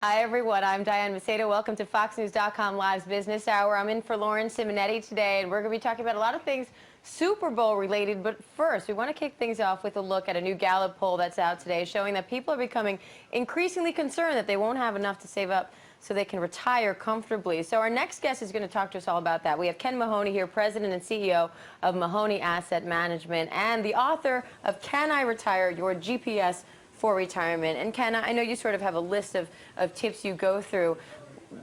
Hi, everyone. I'm Diane Macedo. Welcome to FoxNews.com Live's Business Hour. I'm in for Lauren Simonetti today, and we're going to be talking about a lot of things Super Bowl related. But first, we want to kick things off with a look at a new Gallup poll that's out today showing that people are becoming increasingly concerned that they won't have enough to save up so they can retire comfortably. So our next guest is going to talk to us all about that. We have Ken Mahoney here, President and CEO of Mahoney Asset Management and the author of Can I Retire? Your GPS for Retirement. And Ken, I know you sort of have a list of tips you go through.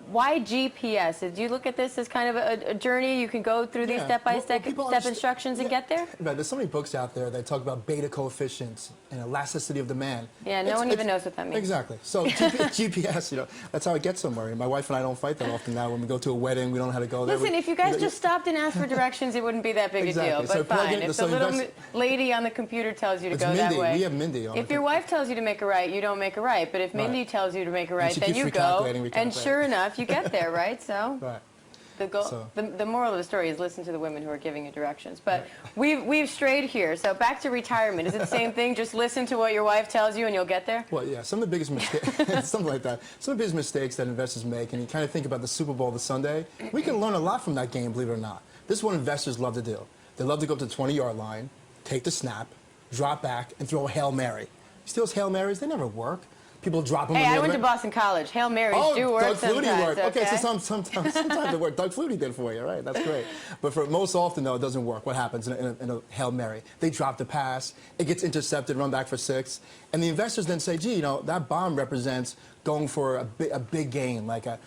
Why GPS? Do you look at this as kind of a journey? You can go through these step-by-step instructions and get there? Right, there's so many books out there that talk about beta coefficients and elasticity of demand. Yeah, no one even knows what that means. Exactly. So GPS, that's how I get somewhere. My wife and I don't fight that often now. When we go to a wedding, we don't know how to go there. Listen, if you guys just stopped and asked for directions, it wouldn't be that big a deal. But so fine, if the little lady on the computer tells you to go that way. We have Mindy on. If your wife tells you to make a right, you don't make a right. But if Mindy tells you to make a right, then you go. And sure enough, you get there, right? So, the moral of the story is listen to the women who are giving you directions. But we've strayed here. So back to retirement. Is it the same thing? Just listen to what your wife tells you and you'll get there? Well, yeah. Some of the biggest mistakes, something like that. Some of the biggest mistakes that investors make, and you kind of think about the Super Bowl this Sunday. We can learn a lot from that game, believe it or not. This is what investors love to do. They love to go up to the 20-yard line, take the snap, drop back, and throw a Hail Mary. You see those Hail Marys? They never work. People drop them. Hey, I went to Boston College. Hail Marys do work Doug sometimes. Flutie worked. Okay, okay, so sometimes it worked. Doug Flutie did for you, right? That's great. But for most often, though, it doesn't work. What happens in a Hail Mary? They drop the pass. It gets intercepted, run back for 6. And the investors then say, gee, that bomb represents going for a big gain, like a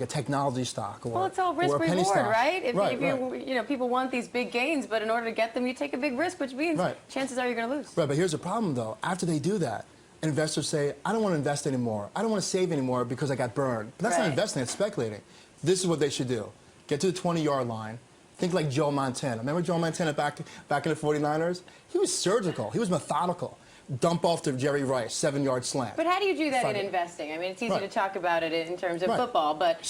technology stock, or well, it's all risk or a penny reward, stock. right? If people want these big gains, but in order to get them, you take a big risk, which means chances are you're going to lose. Right, but here's the problem, though. After they do that, investors say, I don't want to invest anymore. I don't want to save anymore because I got burned. But that's not investing, it's speculating. This is what they should do. Get to the 20-yard line. Think like Joe Montana. Remember Joe Montana back in the 49ers? He was surgical. He was methodical. Dump off to Jerry Rice, 7-yard slam. But how do you do that in investing? I mean, it's easy to talk about it in terms of football, but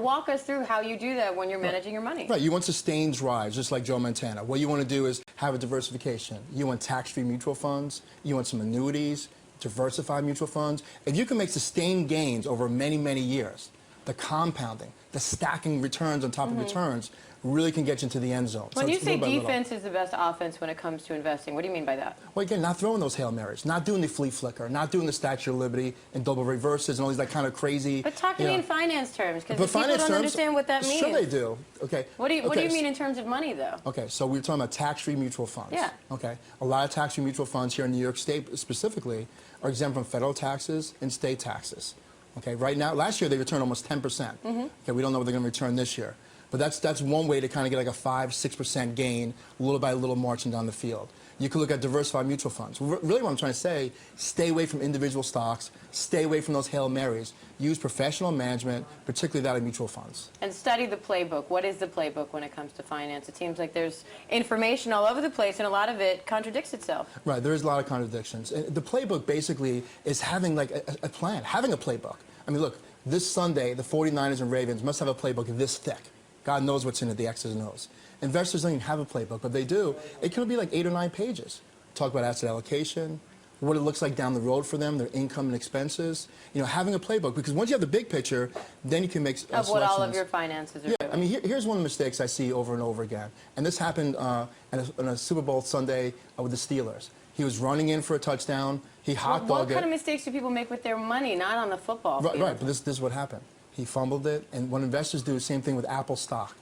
walk us through how you do that when you're managing your money. Right, you want sustained rise, just like Joe Montana. What you want to do is have a diversification. You want tax-free mutual funds. You want some annuities, diversified mutual funds. If you can make sustained gains over many, many years, the compounding, the stacking returns on top of returns really can get you into the end zone. When you say defense is the best offense when it comes to investing, what do you mean by that? Well, again, not throwing those Hail Marys, not doing the flea flicker, not doing the Statue of Liberty and double reverses and all these kind of crazy... But talk to me in finance terms, because people don't understand what that means. Sure they do. Okay. What do you mean in terms of money, though? Okay, so we're talking about tax-free mutual funds. Yeah. Okay. A lot of tax-free mutual funds here in New York State specifically are exempt from federal taxes and state taxes. Okay, right now, last year they returned almost 10%. Okay, we don't know what they're going to return this year. But that's one way to kind of get like a 5–6% gain, little by little marching down the field. You can look at diversified mutual funds. Really what I'm trying to say, stay away from individual stocks, stay away from those Hail Marys. Use professional management, particularly that of mutual funds. And study the playbook. What is the playbook when it comes to finance? It seems like there's information all over the place, and a lot of it contradicts itself. Right, there is a lot of contradictions. And the playbook basically is having like a plan, having a playbook. I mean, look, this Sunday, the 49ers and Ravens must have a playbook this thick. God knows what's in it, the X's and O's. Investors don't even have a playbook, but they do. It can be like 8 or 9 pages. Talk about asset allocation, what it looks like down the road for them, their income and expenses. Having a playbook, because once you have the big picture, then you can make selections. Of what all of your finances are doing. I mean, here's one of the mistakes I see over and over again. And this happened on a Super Bowl Sunday with the Steelers. He was running in for a touchdown. He hot-dogged it. What kind of mistakes do people make with their money, not on the football field? Right, but this is what happened. He fumbled it, and what investors do, the same thing with Apple stock.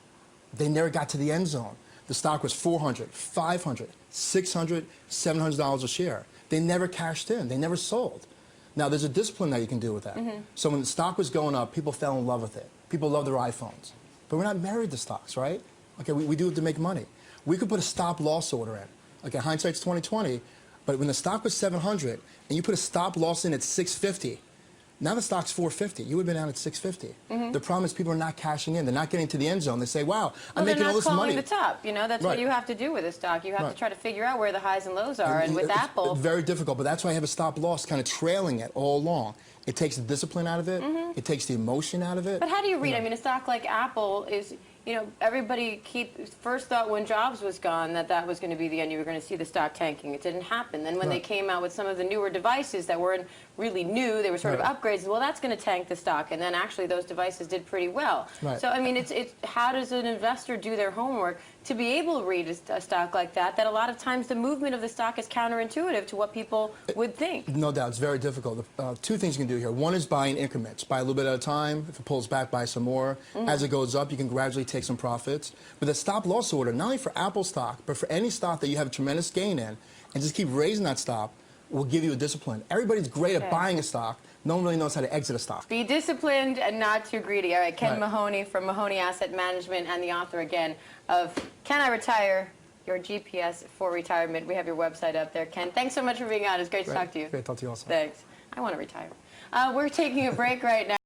They never got to the end zone. The stock was $400, $500, $600, $700 a share. They never cashed in. They never sold. Now, there's a discipline that you can do with that. So when the stock was going up, people fell in love with it. People love their iPhones. But we're not married to stocks, right? Okay, we do it to make money. We could put a stop-loss order in. Okay, hindsight's 20/20, but when the stock was 700 and you put a stop-loss in at 650, now the stock's 450. You would have been out at 650. The problem is people are not cashing in. They're not getting to the end zone. They say, wow, I'm making all this money. They're not calling the top. That's what you have to do with a stock. You have to try to figure out where the highs and lows are. And with Apple... It's very difficult, but that's why I have a stop loss kind of trailing it all along. It takes the discipline out of it. It takes the emotion out of it. But how do you read? I mean, a stock like Apple is... everybody first thought when Jobs was gone that was going to be the end. You were going to see the stock tanking. It didn't happen. Then when they came out with some of the newer devices that were in really new. They were sort of Right. upgrades. Well, that's going to tank the stock. And then actually those devices did pretty well. Right. So, I mean, it's how does an investor do their homework to be able to read a stock like that a lot of times the movement of the stock is counterintuitive to what people would think? No doubt, it's very difficult. Two things you can do here. One is buy in increments. Buy a little bit at a time. If it pulls back, buy some more. As it goes up, you can gradually take some profits. But the stop loss order, not only for Apple stock, but for any stock that you have a tremendous gain in, and just keep raising that stop, will give you a discipline. Everybody's great at buying a stock. No one really knows how to exit a stock. Be disciplined and not too greedy. All right, Ken Right. Mahoney from Mahoney Asset Management and the author again of Can I Retire? Your GPS for Retirement. We have your website up there. Ken, thanks so much for being on. It's great to talk to you. Great to talk to you also. Thanks. I want to retire. We're taking a break right now.